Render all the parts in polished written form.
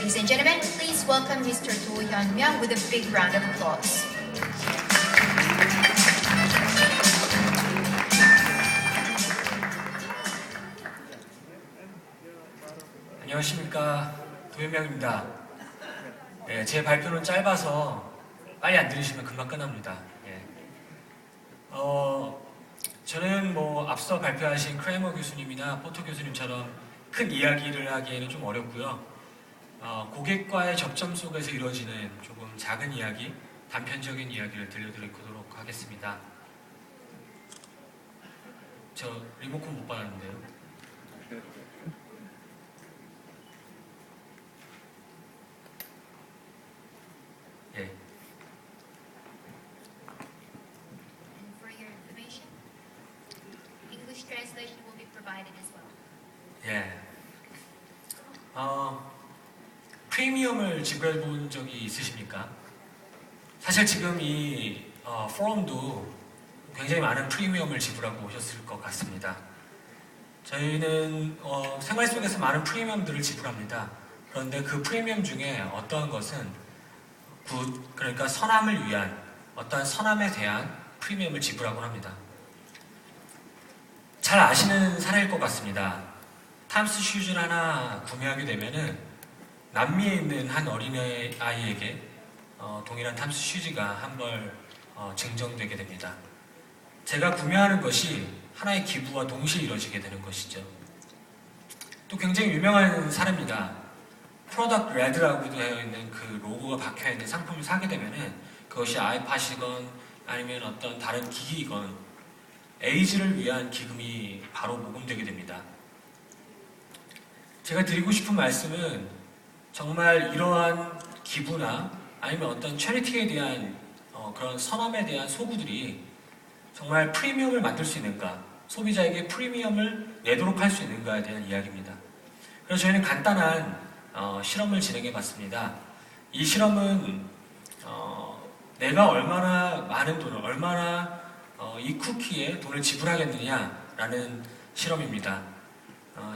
Ladies and gentlemen, please welcome Mr. Do Hyun-myung with a big round of applause. 안녕하십니까, 도현명입니다. 네, 제 발표는 짧아서 빨리 안 들으시면 금방 끝납니다. 저는 앞서 발표하신 크레머 교수님이나 포토 교수님처럼 큰 이야기를 하기에는 좀 어렵고요. 고객과의 접점 속에서 이루어지는 조금 작은 이야기, 단편적인 이야기를 들려드리도록 하겠습니다. 저 리모컨 못 받았는데요. 예. And for your information, English translation will be provided as well. 예. 프리미엄을 지불해 본 적이 있으십니까? 사실 지금 이 포럼도 굉장히 많은 프리미엄을 지불하고 오셨을 것 같습니다. 저희는 생활 속에서 많은 프리미엄들을 지불합니다. 그런데 그 프리미엄 중에 어떠한 것은 그러니까 선함을 위한 어떠한 선함에 대한 프리미엄을 지불하곤 합니다. 잘 아시는 사례일 것 같습니다. 탐스 슈즈를 하나 구매하게 되면은 남미에 있는 한 어린아이에게 동일한 탐스 슈즈가 한 벌 증정되게 됩니다. 제가 구매하는 것이 하나의 기부와 동시에 이루어지게 되는 것이죠. 또 굉장히 유명한 사례입니다. 프로덕트 레드라고 되어 있는 그 로고가 박혀 있는 상품을 사게 되면은 그것이 아이팟이건 아니면 어떤 다른 기기이건 에이즈를 위한 기금이 바로 모금되게 됩니다. 제가 드리고 싶은 말씀은 정말 이러한 기부나 아니면 어떤 채리티에 대한 그런 선함에 대한 소구들이 정말 프리미엄을 만들 수 있는가, 소비자에게 프리미엄을 내도록 할 수 있는가에 대한 이야기입니다. 그래서 저희는 간단한 실험을 진행해 봤습니다. 이 실험은 내가 얼마나 많은 돈을, 얼마나 이 쿠키에 돈을 지불하겠느냐라는 실험입니다.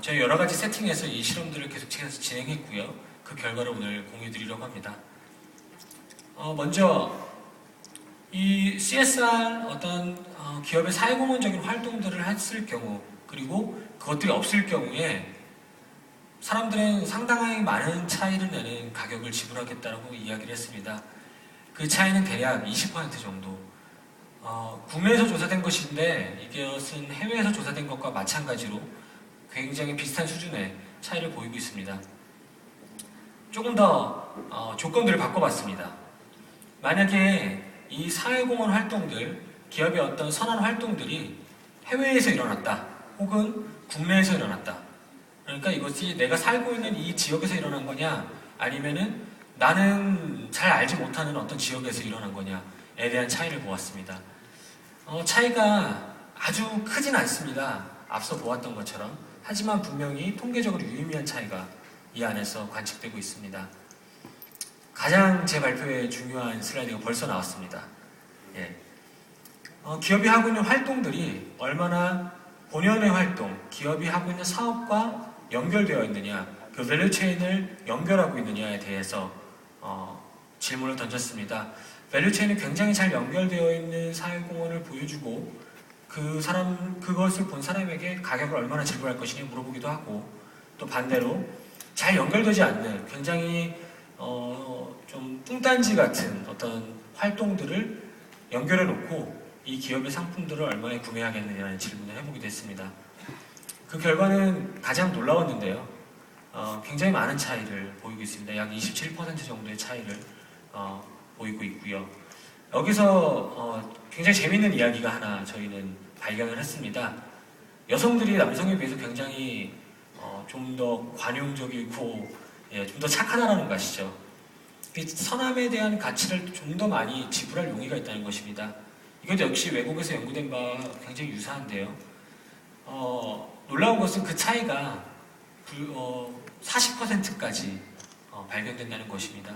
저희 여러 가지 세팅에서 이 실험들을 계속해서 진행했고요. 그 결과를 오늘 공유 드리려고 합니다. 먼저 이 CSR 어떤 기업의 사회공헌적인 활동들을 했을 경우, 그리고 그것들이 없을 경우에 사람들은 상당히 많은 차이를 내는 가격을 지불하겠다고 이야기를 했습니다. 그 차이는 대략 20% 정도. 국내에서 조사된 것인데 이것은 해외에서 조사된 것과 마찬가지로 굉장히 비슷한 수준의 차이를 보이고 있습니다. 조금 더 조건들을 바꿔봤습니다. 만약에 이 사회공헌 활동들, 기업의 어떤 선한 활동들이 해외에서 일어났다, 혹은 국내에서 일어났다. 그러니까 이것이 내가 살고 있는 이 지역에서 일어난 거냐, 아니면은 나는 잘 알지 못하는 어떤 지역에서 일어난 거냐에 대한 차이를 보았습니다. 차이가 아주 크진 않습니다. 앞서 보았던 것처럼. 하지만 분명히 통계적으로 유의미한 차이가 이 안에서 관측되고 있습니다. 가장 제 발표에 중요한 슬라이드가 벌써 나왔습니다. 예. 기업이 하고 있는 활동들이 얼마나 본연의 활동, 기업이 하고 있는 사업과 연결되어 있느냐, 그 밸류체인을 연결하고 있느냐에 대해서 질문을 던졌습니다. 밸류체인이 굉장히 잘 연결되어 있는 사회공헌을 보여주고 그것을 본 사람에게 가격을 얼마나 지불할 것이냐 물어보기도 하고, 또 반대로 잘 연결되지 않는 굉장히 좀 뚱딴지 같은 어떤 활동들을 연결해 놓고 이 기업의 상품들을 얼마에 구매하겠느냐는 질문을 해보기도 했습니다. 그 결과는 가장 놀라웠는데요. 굉장히 많은 차이를 보이고 있습니다. 약 27% 정도의 차이를 보이고 있고요. 여기서 굉장히 재밌는 이야기가 하나 저희는 발견을 했습니다. 여성들이 남성에 비해서 굉장히 좀 더 관용적이고 좀 더 착하다라는 것이죠. 선함에 대한 가치를 좀 더 많이 지불할 용의가 있다는 것입니다. 이것도 역시 외국에서 연구된 바와 굉장히 유사한데요. 놀라운 것은 그 차이가 40%까지 발견된다는 것입니다.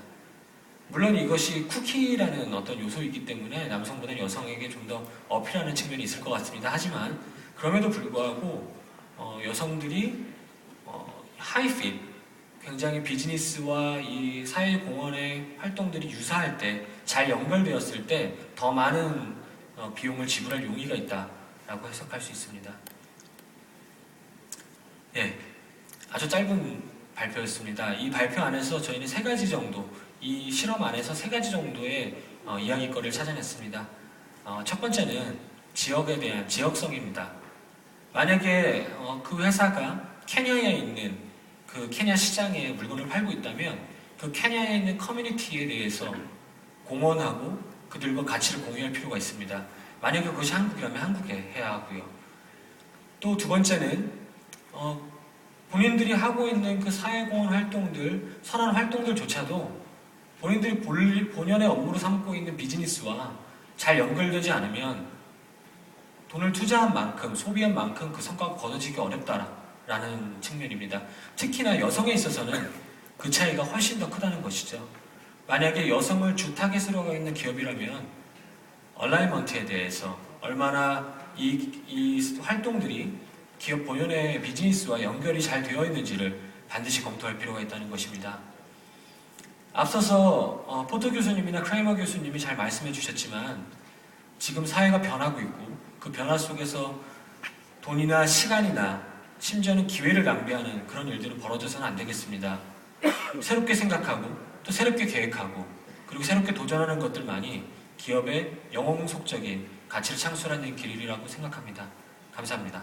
물론 이것이 쿠키라는 어떤 요소이기 때문에 남성보다는 여성에게 좀 더 어필하는 측면이 있을 것 같습니다. 하지만 그럼에도 불구하고 여성들이 하이핏, 굉장히 비즈니스와 이 사회공헌의 활동들이 유사할 때, 잘 연결되었을 때 더 많은 비용을 지불할 용의가 있다라고 해석할 수 있습니다. 예, 아주 짧은 발표였습니다. 이 발표 안에서 저희는 세 가지 정도, 이 실험 안에서 세 가지 정도의 이야기거리를 찾아냈습니다. 첫 번째는 지역에 대한 지역성입니다. 만약에 그 회사가 케냐에 있는 그 케냐 시장에 물건을 팔고 있다면 그 케냐에 있는 커뮤니티에 대해서 공헌하고 그들과 가치를 공유할 필요가 있습니다. 만약에 그것이 한국이라면 한국에 해야 하고요. 또 두 번째는 본인들이 하고 있는 그 사회공헌 활동들, 선한 활동들조차도 본인들이 본연의 업무로 삼고 있는 비즈니스와 잘 연결되지 않으면 돈을 투자한 만큼, 소비한 만큼 그 성과가 거둬지기 어렵다라는 측면입니다. 특히나 여성에 있어서는 그 차이가 훨씬 더 크다는 것이죠. 만약에 여성을 주 타겟으로 하고 있는 기업이라면 얼라이먼트에 대해서 얼마나 이 활동들이 기업 본연의 비즈니스와 연결이 잘 되어 있는지를 반드시 검토할 필요가 있다는 것입니다. 앞서서 포터 교수님이나 크라이머 교수님이 잘 말씀해 주셨지만 지금 사회가 변하고 있고 그 변화 속에서 돈이나 시간이나 심지어는 기회를 낭비하는 그런 일들은 벌어져서는 안 되겠습니다. 새롭게 생각하고 또 새롭게 계획하고 그리고 새롭게 도전하는 것들만이 기업의 영혼속적인 가치를 창출하는 길이라고 생각합니다. 감사합니다.